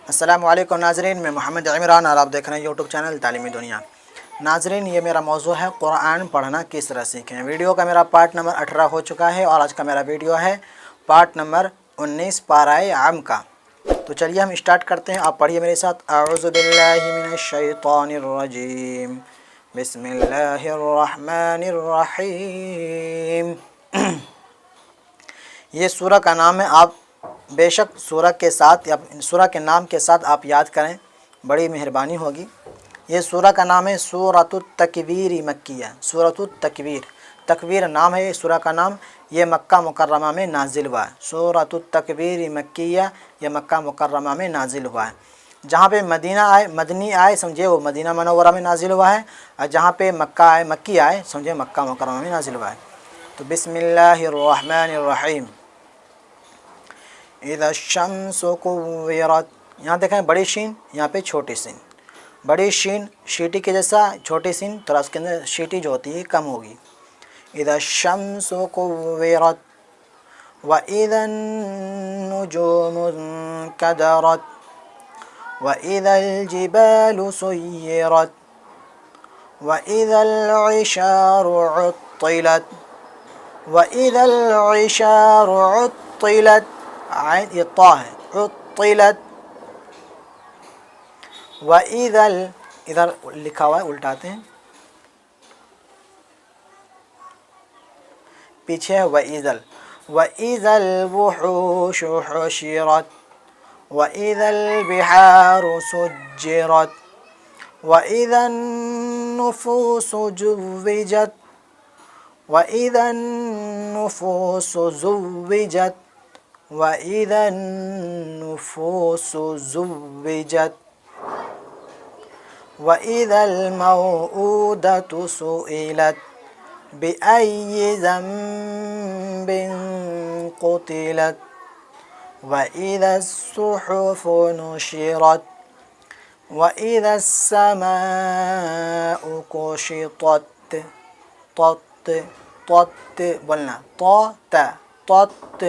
अस्सलामु अलैकुम नाज़रीन, मैं मोहम्मद इमरान और आप देख रहे हैं यूट्यूब चैनल तालिमिदुnya। नाज़रीन, ये मेरा मौजू है कुरान पढ़ना किस तरह सीखें। वीडियो का मेरा पार्ट नंबर 18 हो चुका है और आज का मेरा वीडियो है पार्ट नंबर 19 पारा आम का। तो चलिए हम स्टार्ट करते हैं। आप पढ़िए मेरे साथ। अऊज़ु बिल्लाहि मिनश शैतानिर रजीम, बिस्मिल्लाहिर रहमानिर रहीम। ये सूरह का नाम है। आप बेशक सूरह के साथ या सूरह के नाम के साथ आप याद करें, बड़ी मेहरबानी होगी। ये सूरह का नाम है सूरतुत तकवीर मक्किया। सूरतुत तकवीर, तकवीर नाम है ये सूरह का नाम। ये मक्का मुकर्रमा में नाजिल हुआ है। सूरतुत तकवीर मक्किया, ये मक्का मुकर्रमा में नाजिल हुआ है। जहाँ पे मदीना आए, मदनी आए, समझे वो मदीना मनव्वरा में नाजिल हुआ है। और जहाँ पे मक्का आए, मक्की आए, समझे मक्का मुकर्रमा में नाजिल हुआ है। तो बिस्मिल्लाहिर रहमानिर रहीम। इज़ा शम्सु कुव्विरत, यहाँ देखें बड़ी शीन, यहाँ पे छोटी शीन। बड़ी शीन शीटी के जैसा, छोटी शीन थोड़ा उसके अंदर शीटी जो होती है कम होगी। इज़ा शम्सु कुव्विरत व इज़न नुजूमु कदरत व इज़ल जिबालु सुय्यिरत व इज़ल इशारु उत्तिलत व इज़ल इशारु उत्तिलत। आयन ये ता है, उत्तिलत। व इधल, इधर लिखा हुआ है, उल्टाते हैं, पीछे है व इधल। व इधल वुहूशु हुशिरत व इधल बिहारु सुज्जिरत व इधन नुफूसु जुव्विजत व इधन नुफूसु जुव्विजत व इधन नुफूसु जुव्विजत व इधल मौऊदतु सुइलत बिअय्यि ज़ंबिन क़ुतिलत व इधस सुहुफ़ु नुशिरत व इधस समाउ कुशितत। तत तत बोलना, तत।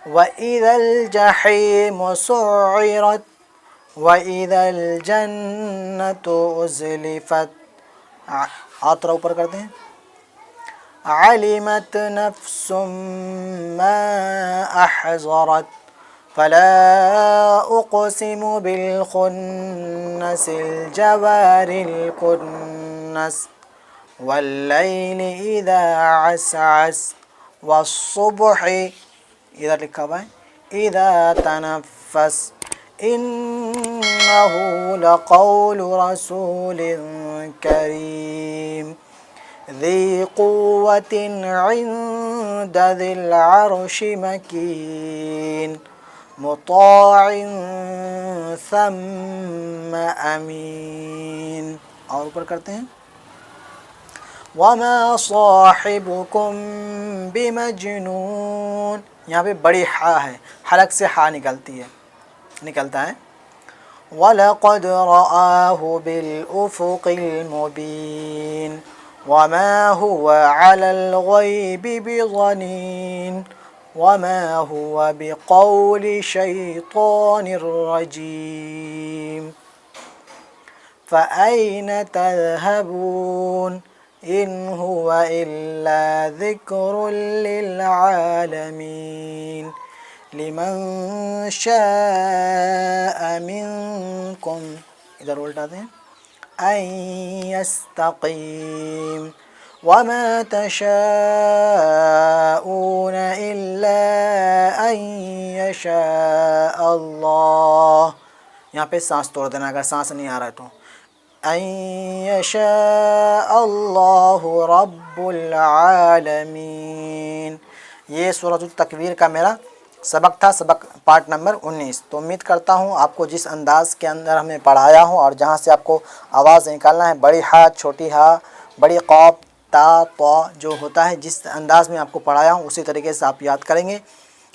व इधल जहीमु सुइरत व इधल जन्नतु उज़लिफ़त। हाथ थोड़ा ऊपर करते हैं। अलिमत नफ्सुम मा अहज़रत फला उक़सिमु बिल खुन्नसिल जवारिल कुन्नस वल्लैलि इज़ा असअस वस्सुब्हि, इधर लिखा हुआ है, इज़ा तनफ़्फ़स इन्नहु लक़ौलु रसूलिन करीम ज़ी क़ुव्वतिन इन्द ज़िल अर्शि मकीन मुताअन सम्म अमीन। और ऊपर करते हैं। वमा साहिबुकुम बिमजनून, यहाँ पे बड़ी हा है, हलक से हा निकलता है। वलक़द रआहु बिल उफ़ुक़िल मुबीन वमा हुवा अलल ग़ैबि बिज़नीन वमा हुवा बिक़ौलि शैतानिर रजीम फ़अय्न तज़हबून इन हुवा इल्ला ज़िक्रुल लिल आलमीन लिमन शाअ मिनकुम, इधर उल्टाते हैं, अन यस्तक़ीम वमा तशाऊन इल्ला अन यशाअ अल्लाह। यहाँ पे सांस तोड़ देना अगर सांस नहीं आ रहा है तो। अन यशाअ अल्लाहु रब्बुल आलमीन। ये सूरतुत तकवीर का मेरा सबक था, सबक पार्ट नंबर 19। तो उम्मीद करता हूँ आपको जिस अंदाज़ के अंदर हमें पढ़ाया हूँ और जहाँ से आपको आवाज़ निकालना है, बड़ी हा, छोटी हा, बड़ी क़ाफ, ता, तो जो होता है, जिस अंदाज़ में आपको पढ़ाया हूँ उसी तरीके से आप याद करेंगे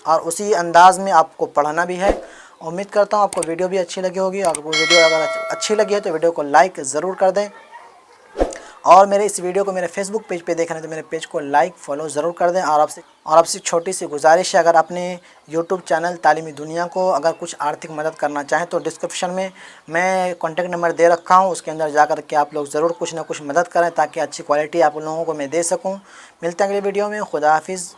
और उसी अंदाज़ में आपको पढ़ना भी है। उम्मीद करता हूँ आपको वीडियो भी अच्छी लगी होगी। और वीडियो अगर अच्छी लगी है तो वीडियो को लाइक ज़रूर कर दें और मेरे इस वीडियो को मेरे फेसबुक पेज पे देख रहे हैं तो मेरे पेज को लाइक फॉलो ज़रूर कर दें। और आपसे छोटी सी गुजारिश है, अगर अपने यूट्यूब चैनल तालीमी दुनिया को अगर कुछ आर्थिक मदद करना चाहें तो डिस्क्रिप्शन में मैं कॉन्टैक्ट नंबर दे रखा हूँ, उसके अंदर जा कर के आप लोग ज़रूर कुछ ना कुछ मदद करें ताकि अच्छी क्वालिटी आप लोगों को मैं दे सकूँ। मिलते हैं अगली वीडियो में। खुदा हाफिज़।